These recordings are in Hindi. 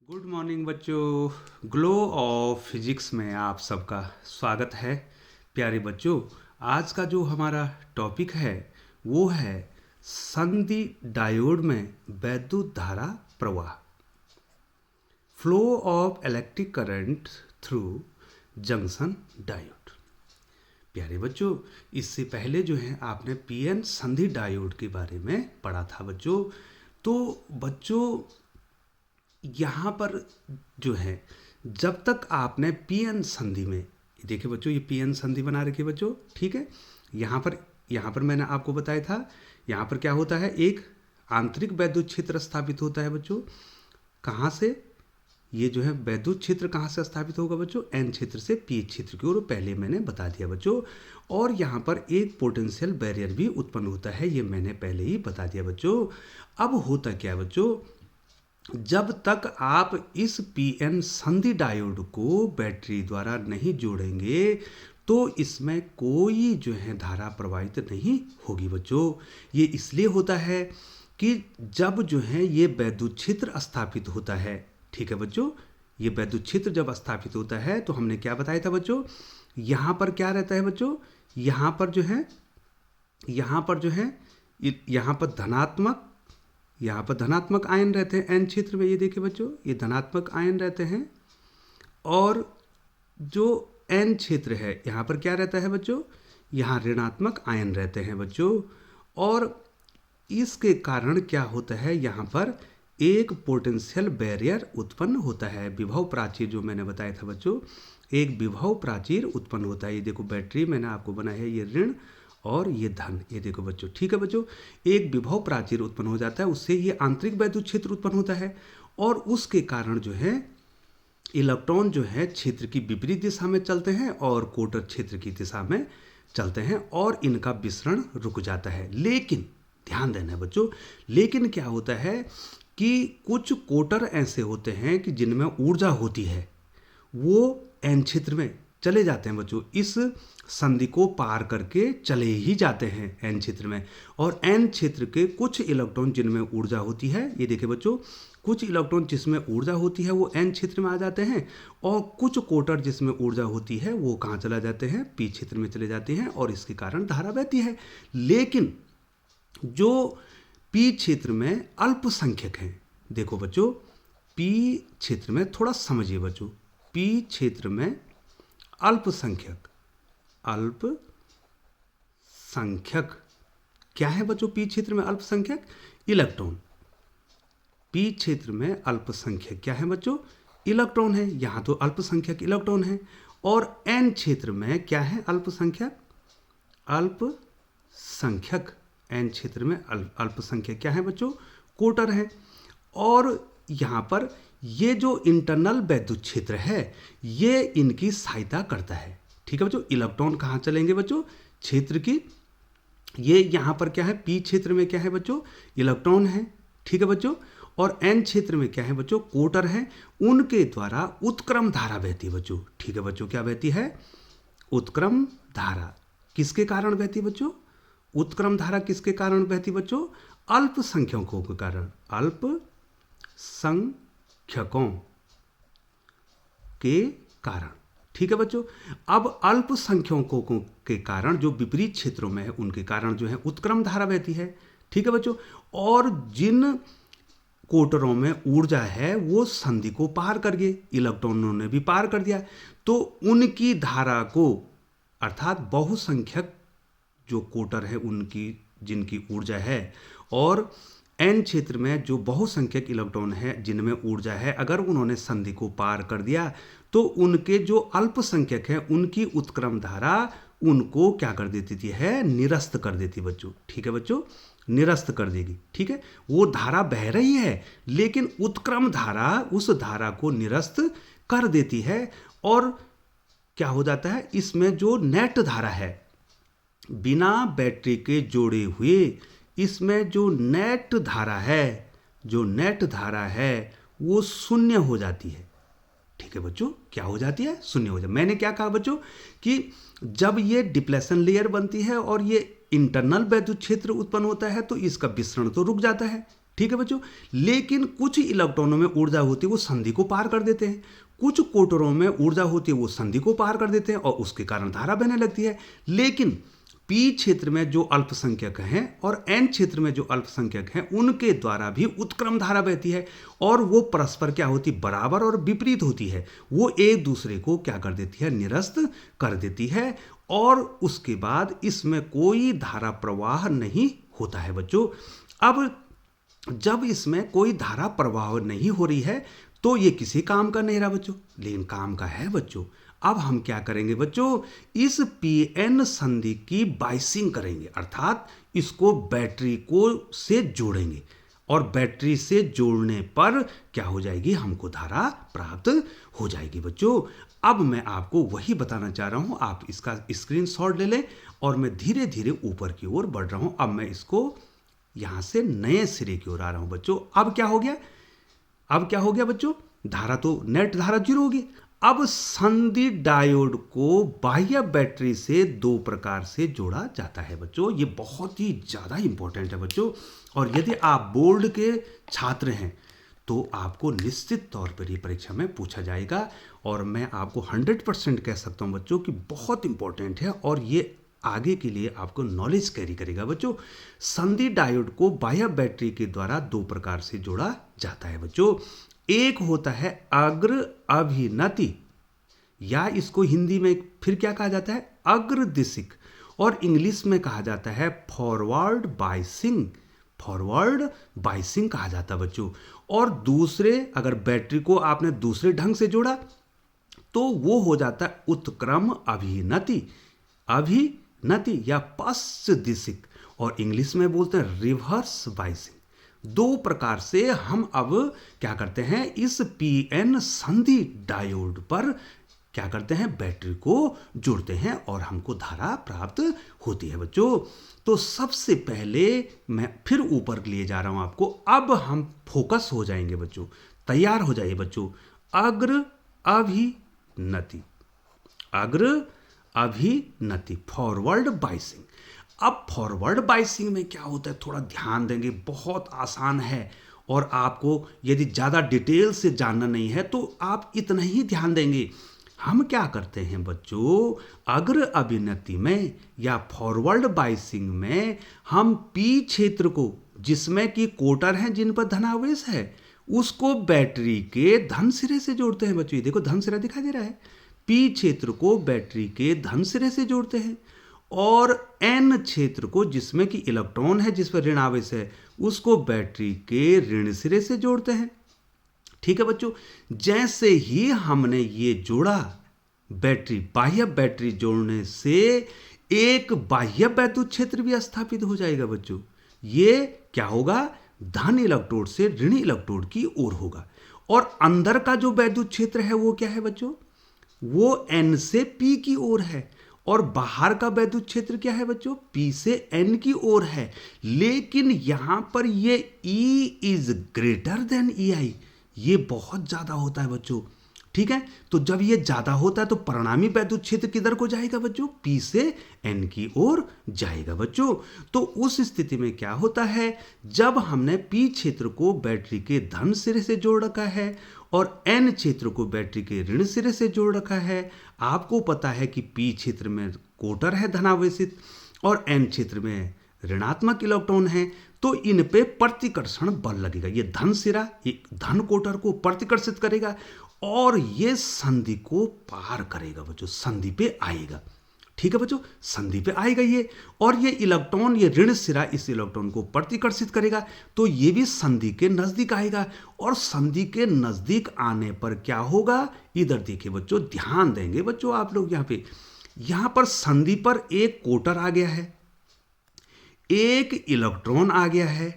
गुड मॉर्निंग बच्चों। ग्लो ऑफ फिजिक्स में आप सबका स्वागत है। प्यारे बच्चों, आज का जो हमारा टॉपिक है वो है संधि डायोड में वैद्युत धारा प्रवाह, flow of electric current through junction diode. प्यारे बच्चों, इससे पहले जो है आपने पीएन संधि डायोड के बारे में पढ़ा था बच्चों। तो बच्चों यहाँ पर जो है, जब तक आपने पीएन संधि में, देखिए बच्चों ये पीएन संधि बना रखी है बच्चों, ठीक है। यहाँ पर मैंने आपको बताया था, यहाँ पर क्या होता है, एक आंतरिक वैद्युत क्षेत्र स्थापित होता है बच्चों। कहाँ से ये जो है वैद्युत क्षेत्र कहाँ से स्थापित होगा बच्चों? एन क्षेत्र से पी क्षेत्र की ओर, पहले मैंने बता दिया बच्चों। और यहाँ पर एक पोटेंशियल बैरियर भी उत्पन्न होता है, ये मैंने पहले ही बता दिया बच्चों। अब होता क्या है बच्चों, जब तक आप इस पीएन संधि डायोड को बैटरी द्वारा नहीं जोड़ेंगे तो इसमें कोई जो है धारा प्रवाहित नहीं होगी बच्चों। ये इसलिए होता है कि जब जो है ये वैद्युत क्षेत्र स्थापित होता है, ठीक है बच्चों, ये वैद्युत क्षेत्र जब स्थापित होता है तो हमने क्या बताया था बच्चों, यहाँ पर क्या रहता है बच्चों, यहाँ पर जो है यहाँ पर धनात्मक आयन रहते हैं एन क्षेत्र में। ये देखिए बच्चों, ये धनात्मक आयन रहते हैं। और जो एन क्षेत्र है यहाँ पर क्या रहता है बच्चों, यहाँ ऋणात्मक आयन रहते हैं बच्चों। और इसके कारण क्या होता है, यहाँ पर एक पोटेंशियल बैरियर उत्पन्न होता है, विभव प्राचीर जो मैंने बताया था बच्चों, एक विभव प्राचीर उत्पन्न होता है। ये देखो बैटरी मैंने आपको बनाया है, ये ऋण और ये धन, ये देखो बच्चों, ठीक है बच्चों। एक विभव प्राचीर उत्पन्न हो जाता है, उससे ये आंतरिक वैद्युत क्षेत्र उत्पन्न होता है। और उसके कारण जो है इलेक्ट्रॉन जो है क्षेत्र की विपरीत दिशा में चलते हैं और कोटर क्षेत्र की दिशा में चलते हैं और इनका विसरण रुक जाता है। लेकिन ध्यान देना बच्चों, लेकिन क्या होता है कि कुछ कोटर ऐसे होते हैं कि जिनमें ऊर्जा होती है, वो एन क्षेत्र में चले जाते हैं बच्चों, इस संधि को पार करके चले ही जाते हैं एन क्षेत्र में। और एन क्षेत्र के कुछ इलेक्ट्रॉन जिनमें ऊर्जा होती है, ये देखिए बच्चों, कुछ इलेक्ट्रॉन जिसमें ऊर्जा होती है वो एन क्षेत्र में आ जाते हैं, और कुछ कोटर जिसमें ऊर्जा होती है वो कहाँ चला जाते हैं, पी क्षेत्र में चले जाते हैं, और इसके कारण धारा बहती है। लेकिन जो पी क्षेत्र में अल्पसंख्यक हैं, देखो बच्चों, पी क्षेत्र में थोड़ा समझिए बच्चों, पी क्षेत्र में अल्पसंख्यक क्या है बच्चों, पी क्षेत्र में अल्पसंख्यक इलेक्ट्रॉन। पी क्षेत्र में अल्पसंख्यक क्या है बच्चों, इलेक्ट्रॉन है, यहां तो अल्पसंख्यक इलेक्ट्रॉन है। और एन क्षेत्र में क्या है, अल्पसंख्यक एन क्षेत्र में अल्पसंख्यक क्या है बच्चों, कोटर है। और यहां पर ये जो इंटरनल वैद्युत क्षेत्र है ये इनकी सहायता करता है, ठीक है बच्चों। इलेक्ट्रॉन कहाँ चलेंगे बच्चों, क्षेत्र की, ये यहाँ पर क्या है, पी क्षेत्र में क्या है बच्चों, इलेक्ट्रॉन है, ठीक है बच्चों। और एन क्षेत्र में क्या है बच्चों, कोटर है, उनके द्वारा उत्क्रम धारा बहती है बच्चों, ठीक है बच्चों। क्या बहती है, उत्क्रम धारा। किसके कारण बहती है बच्चों, उत्क्रम धारा किसके कारण बहती है बच्चों, अल्पसंख्यकों के कारण, अल्पसंख्यकों के कारण, ठीक है बच्चों। अब अल्पसंख्यकों के कारण जो विपरीत क्षेत्रों में है उनके कारण जो है उत्क्रम धारा बहती है, ठीक है बच्चों। और जिन कोटरों में ऊर्जा है वो संधि को पार कर गए, इलेक्ट्रॉनों ने भी पार कर दिया, तो उनकी धारा को, अर्थात बहुसंख्यक जो कोटर है उनकी जिनकी ऊर्जा है, और एन क्षेत्र में जो बहुसंख्यक इलेक्ट्रॉन है जिनमें ऊर्जा है, अगर उन्होंने संधि को पार कर दिया तो उनके जो अल्पसंख्यक है उनकी उत्क्रम धारा उनको क्या कर देती थी है, निरस्त कर देती बच्चों, ठीक है बच्चों, निरस्त कर देगी, ठीक है। वो धारा बह रही है लेकिन उत्क्रम धारा उस धारा को निरस्त कर देती है। और क्या हो जाता है, इसमें जो नेट धारा है बिना बैटरी के जोड़े हुए, इसमें जो नेट धारा है वो शून्य हो जाती है, ठीक है बच्चों। क्या हो जाती है, शून्य हो जाती है। मैंने क्या कहा बच्चों कि जब ये डिप्लेशन लेयर बनती है और ये इंटरनल वैद्युत क्षेत्र उत्पन्न होता है तो इसका विसरण तो रुक जाता है, ठीक है बच्चों। लेकिन कुछ इलेक्ट्रॉनों में ऊर्जा होती है वो संधि को पार कर देते हैं, कुछ कोटरों में ऊर्जा होती है वो संधि को पार कर देते हैं और उसके कारण धारा बहने लगती है। लेकिन पी क्षेत्र में जो अल्पसंख्यक हैं और एन क्षेत्र में जो अल्पसंख्यक हैं उनके द्वारा भी उत्क्रम धारा बहती है और वो परस्पर क्या होती, बराबर और विपरीत होती है। वो एक दूसरे को क्या कर देती है, निरस्त कर देती है और उसके बाद इसमें कोई धारा प्रवाह नहीं होता है बच्चों। अब जब इसमें कोई धारा प्रवाह नहीं हो रही है तो ये किसी काम का नहीं रहा बच्चों, लेकिन काम का है बच्चों। अब हम क्या करेंगे बच्चों, इस पीएन संधि की बाइसिंग करेंगे, अर्थात इसको बैटरी को से जोड़ेंगे और बैटरी से जोड़ने पर क्या हो जाएगी, हमको धारा प्राप्त हो जाएगी बच्चों। अब मैं आपको वही बताना चाह रहा हूं, आप इसका स्क्रीनशॉट ले लें और मैं धीरे धीरे ऊपर की ओर बढ़ रहा हूं। अब मैं इसको यहां से नए सिरे की ओर आ रहा हूं बच्चों। अब क्या हो गया, अब क्या हो गया बच्चों, धारा तो नेट धारा 0 होगी। अब संधि डायोड को बाह्य बैटरी से दो प्रकार से जोड़ा जाता है बच्चों। ये बहुत ही ज़्यादा इंपॉर्टेंट है बच्चों, और यदि आप बोर्ड के छात्र हैं तो आपको निश्चित तौर पर ये परीक्षा में पूछा जाएगा और मैं आपको 100% कह सकता हूँ बच्चों कि बहुत इंपॉर्टेंट है और ये आगे के लिए आपको नॉलेज कैरी करेगा बच्चों। संधि डायोड को बाह्य बैटरी के द्वारा दो प्रकार से जोड़ा जाता है बच्चों। एक होता है अग्र अभिनति, या इसको हिंदी में फिर क्या कहा जाता है, अग्रदिशिक, और इंग्लिश में कहा जाता है फॉरवर्ड बाइसिंग, फॉरवर्ड बाइसिंग कहा जाता है बच्चों। और दूसरे, अगर बैटरी को आपने दूसरे ढंग से जोड़ा तो वो हो जाता है उत्क्रम अभिनति, अभिनति या पश्च दिशिक, और इंग्लिश में बोलते हैं रिवर्स बाइसिंग। दो प्रकार से हम अब क्या करते हैं, इस पीएन संधि डायोड पर क्या करते हैं, बैटरी को जोड़ते हैं और हमको धारा प्राप्त होती है बच्चों। तो सबसे पहले मैं फिर ऊपर लिए जा रहा हूं आपको। अब हम फोकस हो जाएंगे बच्चों, तैयार हो जाइए बच्चों। अग्र अभिनति, अग्र अभिनति, फॉरवर्ड बाइसिंग। अब फॉरवर्ड बाइसिंग में क्या होता है, थोड़ा ध्यान देंगे, बहुत आसान है और आपको यदि ज़्यादा डिटेल से जानना नहीं है तो आप इतना ही ध्यान देंगे। हम क्या करते हैं बच्चों, अग्र अभिनति में या फॉरवर्ड बाइसिंग में हम पी क्षेत्र को, जिसमें कि कोटर हैं जिन पर धनावेश है, उसको बैटरी के धन सिरे से जोड़ते हैं बच्चों। ये देखो धन सिरा दिखाई दे रहा है। पी क्षेत्र को बैटरी के धन सिरे से जोड़ते हैं और एन क्षेत्र को, जिसमें कि इलेक्ट्रॉन है जिस पर ऋण आवेश है, उसको बैटरी के ऋण सिरे से जोड़ते हैं। ठीक है बच्चों। जैसे ही हमने ये जोड़ा, बैटरी, बाह्य बैटरी जोड़ने से एक बाह्य वैद्युत क्षेत्र भी स्थापित हो जाएगा बच्चों। ये क्या होगा, धन इलेक्ट्रोड से ऋण इलेक्ट्रोड की ओर होगा। और अंदर का जो वैद्युत क्षेत्र है वो क्या है बच्चों, वो एन से पी की ओर है। और बाहर का वैद्युत क्षेत्र क्या है बच्चों, पी से एन की ओर है। लेकिन यहां पर ये E is greater than EI, ये बहुत ज्यादा होता है बच्चों। ठीक है, तो जब ये ज्यादा होता है तो परिणामी वैद्युत क्षेत्र किधर को जाएगा बच्चों, पी से एन की ओर जाएगा बच्चों। तो उस स्थिति में क्या होता है, जब हमने पी क्षेत्र को बैटरी के धन सिरे से जोड़ रखा है और एन क्षेत्र को बैटरी के ऋण सिरे से जोड़ रखा है, आपको पता है कि पी क्षेत्र में कोटर है धनावेशित और एन क्षेत्र में ऋणात्मक इलेक्ट्रॉन है, तो इन पे प्रतिकर्षण बल लगेगा। ये धन सिरा एक धन कोटर को प्रतिकर्षित करेगा और ये संधि को पार करेगा बच्चों, संधि पे आएगा। ठीक है बच्चों, संधि पे आएगा ये, और ये इलेक्ट्रॉन, ये ऋण सिरा इस इलेक्ट्रॉन को प्रतिकर्षित करेगा, तो ये भी संधि के नजदीक आएगा। और संधि के नजदीक आने पर क्या होगा, इधर देखिए बच्चों, ध्यान देंगे बच्चों आप लोग। यहां पर संधि पर एक कोटर आ गया है, एक इलेक्ट्रॉन आ गया है,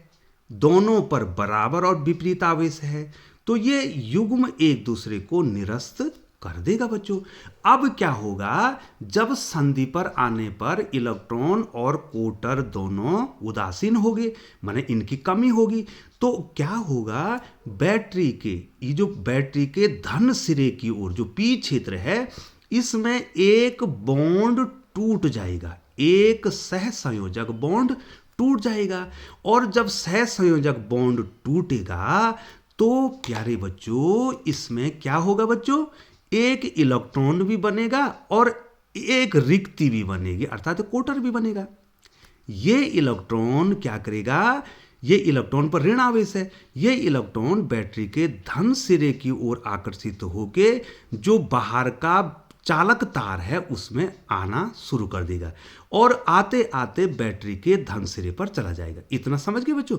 दोनों पर बराबर और विपरीत आवेश है, तो ये युग्म एक दूसरे को निरस्त कर देगा बच्चों। अब क्या होगा, जब संधि पर आने पर इलेक्ट्रॉन और कोटर दोनों उदासीन हो गए, माने इनकी कमी होगी, तो क्या होगा, बैटरी के, ये जो बैटरी के धन सिरे की ओर जो पी क्षेत्र है, इसमें एक बॉन्ड टूट जाएगा, एक सहसंयोजक बॉन्ड टूट जाएगा। और जब सहसंयोजक बॉन्ड टूटेगा तो प्यारे बच्चों इसमें क्या होगा बच्चों, एक इलेक्ट्रॉन भी बनेगा और एक रिक्ति भी बनेगी, अर्थात कोटर भी बनेगा। ये इलेक्ट्रॉन क्या करेगा, ये इलेक्ट्रॉन पर ऋण आवेश है, ये इलेक्ट्रॉन बैटरी के धन सिरे की ओर आकर्षित होके जो बाहर का चालक तार है उसमें आना शुरू कर देगा और आते आते बैटरी के धन सिरे पर चला जाएगा। इतना समझ गए बच्चों।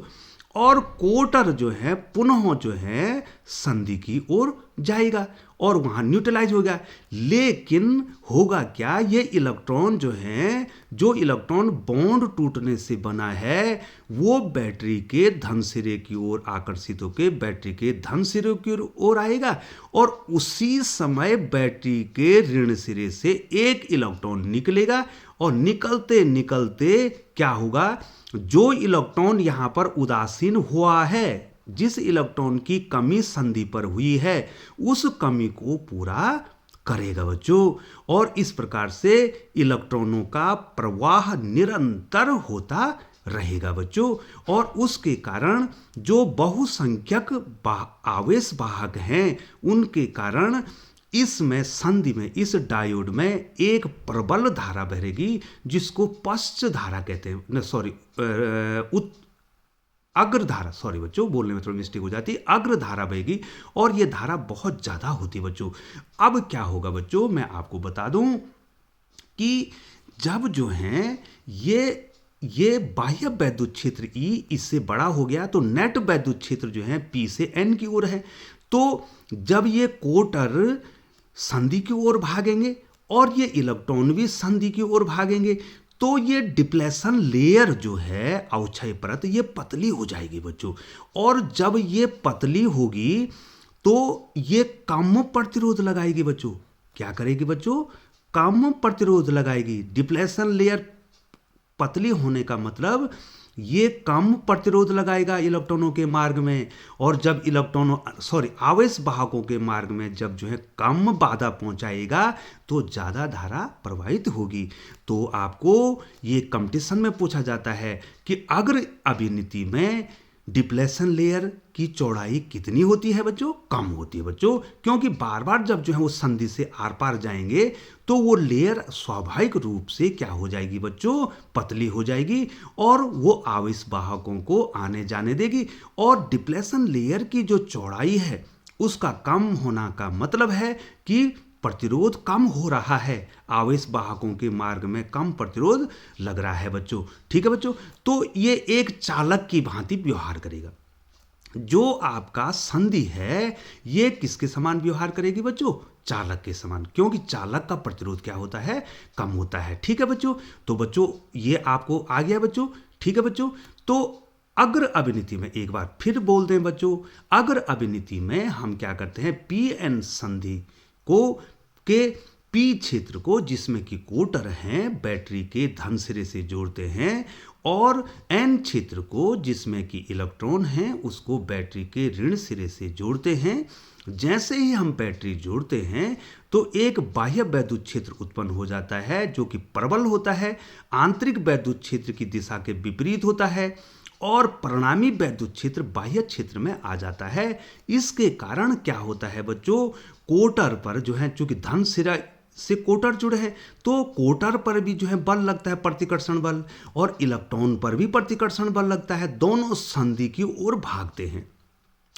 और कोटर जो है पुनः जो है संधि की ओर जाएगा और वहां न्यूट्रलाइज होगा। लेकिन होगा क्या, ये इलेक्ट्रॉन जो है, जो इलेक्ट्रॉन बॉन्ड टूटने से बना है वो बैटरी के धन सिरे की ओर आकर्षित होकर बैटरी के धन सिरे की ओर आएगा और उसी समय बैटरी के ऋण सिरे से एक इलेक्ट्रॉन निकलेगा और निकलते निकलते क्या होगा, जो इलेक्ट्रॉन यहां पर उदासीन हुआ है, जिस इलेक्ट्रॉन की कमी संधि पर हुई है उस कमी को पूरा करेगा बच्चों। और इस प्रकार से इलेक्ट्रॉनों का प्रवाह निरंतर होता रहेगा बच्चों। और उसके कारण जो बहुसंख्यक आवेश वाहक हैं उनके कारण इसमें संधि में, इस डायोड में एक प्रबल धारा बहेगी जिसको पश्च धारा कहते हैं, सॉरी अग्रधारा, सॉरी बच्चों बोलने में थोड़ी मिस्टेक हो जाती है, अग्रधारा बहेगी और ये धारा बहुत ज्यादा होती है बच्चों। अब क्या होगा बच्चों, मैं आपको बता दूं कि जब जो है ये बाह्य वैद्युत क्षेत्र E इससे बड़ा हो गया तो नेट वैद्युत क्षेत्र जो है P से N की ओर है। तो जब ये कोटर संधि की ओर भागेंगे और ये इलेक्ट्रॉन भी संधि की ओर भागेंगे तो ये डिप्लेशन लेयर जो है अवक्षय परत ये पतली हो जाएगी बच्चों। और जब ये पतली होगी तो ये कम प्रतिरोध लगाएगी बच्चों। क्या करेगी बच्चों, कम प्रतिरोध लगाएगी। डिप्लेशन लेयर पतली होने का मतलब ये कम प्रतिरोध लगाएगा इलेक्ट्रॉनों के मार्ग में। और जब आवेश वाहकों के मार्ग में जब जो है कम बाधा पहुंचाएगा तो ज्यादा धारा प्रवाहित होगी। तो आपको ये कंपटीशन में पूछा जाता है कि अग्र अभिनीति में डिप्लेशन लेयर की चौड़ाई कितनी होती है बच्चों, कम होती है बच्चों, क्योंकि बार बार जब जो है वो संधि से आर पार जाएंगे तो वो लेयर स्वाभाविक रूप से क्या हो जाएगी बच्चों, पतली हो जाएगी और वो आवेश वाहकों को आने जाने देगी। और डिप्लेशन लेयर की जो चौड़ाई है उसका कम होना का मतलब है कि प्रतिरोध कम हो रहा है, आवेश वाहकों के मार्ग में कम प्रतिरोध लग रहा है बच्चों। ठीक है बच्चों, तो ये एक चालक की भांति व्यवहार करेगा। जो आपका संधि है ये किसके समान व्यवहार करेगी बच्चों, चालक के समान, क्योंकि चालक का प्रतिरोध क्या होता है, कम होता है। ठीक है बच्चों, तो बच्चों ये आपको आ गया बच्चों। ठीक है बच्चों, तो अग्र अभिनीति में एक बार फिर बोल दें बच्चों, अग्र अभिनीति में हम क्या करते हैं, पी एन संधि के पी क्षेत्र को जिसमें कि कोटर हैं बैटरी के धन सिरे से जोड़ते हैं और एन क्षेत्र को जिसमें कि इलेक्ट्रॉन हैं उसको बैटरी के ऋण सिरे से जोड़ते हैं। जैसे ही हम बैटरी जोड़ते हैं तो एक बाह्य वैद्युत क्षेत्र उत्पन्न हो जाता है जो कि प्रबल होता है, आंतरिक वैद्युत क्षेत्र की दिशा के विपरीत होता है और परिणामी वैद्युत क्षेत्र बाह्य क्षेत्र में आ जाता है। इसके कारण क्या होता है बच्चों, कोटर पर जो है चूंकि धन सिरा से कोटर जुड़े हैं तो कोटर पर भी जो है बल लगता है, प्रतिकर्षण बल, और इलेक्ट्रॉन पर भी प्रतिकर्षण बल लगता है। दोनों संधि की ओर भागते हैं।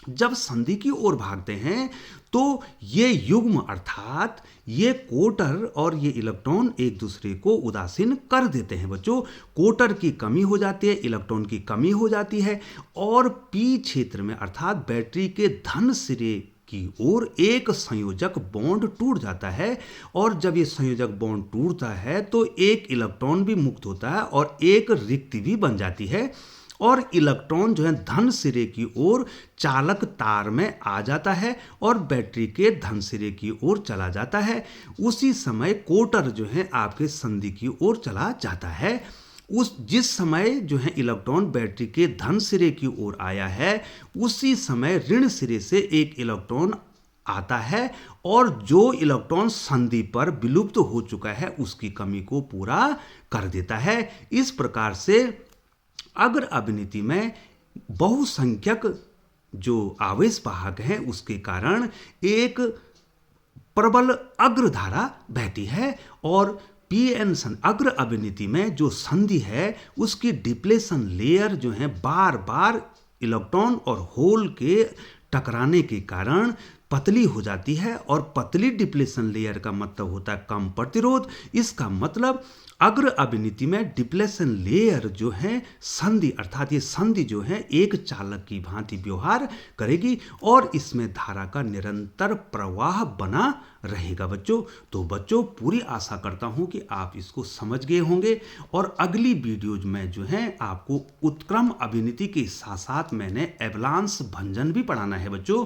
जब संधि की ओर भागते हैं तो ये युग्म अर्थात ये कोटर और ये इलेक्ट्रॉन एक दूसरे को उदासीन कर देते हैं बच्चों। कोटर की कमी हो जाती है, इलेक्ट्रॉन की कमी हो जाती है और पी क्षेत्र में अर्थात बैटरी के धन सिरे की ओर एक संयोजक बॉन्ड टूट जाता है। और जब ये संयोजक बॉन्ड टूटता है तो एक इलेक्ट्रॉन भी मुक्त होता है और एक रिक्ति भी बन जाती है और इलेक्ट्रॉन जो है धन सिरे की ओर चालक तार में आ जाता है और बैटरी के धन सिरे की ओर चला जाता है। उसी समय कोटर जो है आपके संधि की ओर चला जाता है। जिस समय जो है इलेक्ट्रॉन बैटरी के धन सिरे की ओर आया है उसी समय ऋण सिरे से एक इलेक्ट्रॉन आता है और जो इलेक्ट्रॉन संधि पर विलुप्त हो चुका है उसकी कमी को पूरा कर देता है। इस प्रकार से अग्र अभिनीति में बहुसंख्यक जो आवेश वाहक हैं उसके कारण एक प्रबल अग्रधारा बहती है और पीएन अग्र अभिनीति में जो संधि है उसकी डिप्लेशन लेयर जो है बार बार इलेक्ट्रॉन और होल के टकराने के कारण पतली हो जाती है और पतली डिप्लेशन लेयर का मतलब होता है कम प्रतिरोध। इसका मतलब अग्र अभिनीति में डिप्लेशन लेयर जो है संधि अर्थात ये संधि जो है एक चालक की भांति व्यवहार करेगी और इसमें धारा का निरंतर प्रवाह बना रहेगा बच्चों। तो बच्चों पूरी आशा करता हूं कि आप इसको समझ गए होंगे और अगली वीडियोज में जो है आपको उत्क्रम अभिनीति के साथ साथ मैंने एवलांस भंजन भी पढ़ाना है बच्चों।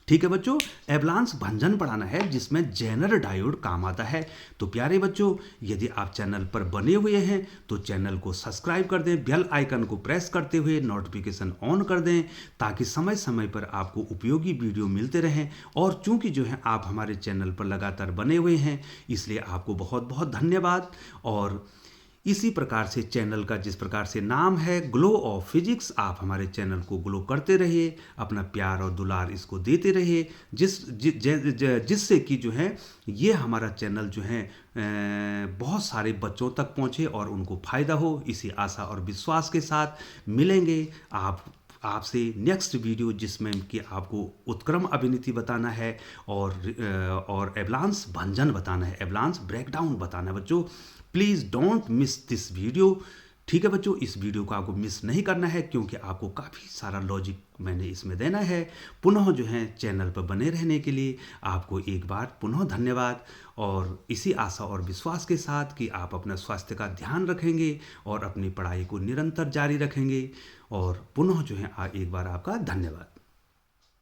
ठीक है बच्चों, एवलांस भंजन पढ़ाना है जिसमें जेनर डायोड काम आता है। तो प्यारे बच्चों, यदि आप चैनल पर बने हुए हैं तो चैनल को सब्सक्राइब कर दें, बेल आइकन को प्रेस करते हुए नोटिफिकेशन ऑन कर दें ताकि समय समय पर आपको उपयोगी वीडियो मिलते रहें। और चूंकि जो है आप हमारे चैनल पर लगातार बने हुए हैं इसलिए आपको बहुत बहुत धन्यवाद। और इसी प्रकार से चैनल का जिस प्रकार से नाम है ग्लो ऑफ फिजिक्स, आप हमारे चैनल को ग्लो करते रहिए, अपना प्यार और दुलार इसको देते रहिए जिससे कि जो है ये हमारा चैनल जो है बहुत सारे बच्चों तक पहुँचे और उनको फ़ायदा हो। इसी आशा और विश्वास के साथ मिलेंगे आपसे नेक्स्ट वीडियो जिसमें कि आपको उत्क्रम अभिनीति बताना है और एवलांस भंजन बताना है, एवलांस ब्रेकडाउन बताना है बच्चों। Please don't miss this video. ठीक है बच्चों, इस वीडियो को आपको मिस नहीं करना है क्योंकि आपको काफ़ी सारा लॉजिक मैंने इसमें देना है। पुनः जो है चैनल पर बने रहने के लिए आपको एक बार पुनः धन्यवाद और इसी आशा और विश्वास के साथ कि आप अपना स्वास्थ्य का ध्यान रखेंगे और अपनी पढ़ाई को निरंतर जारी रखेंगे। और पुनः जो है एक बार आपका धन्यवाद।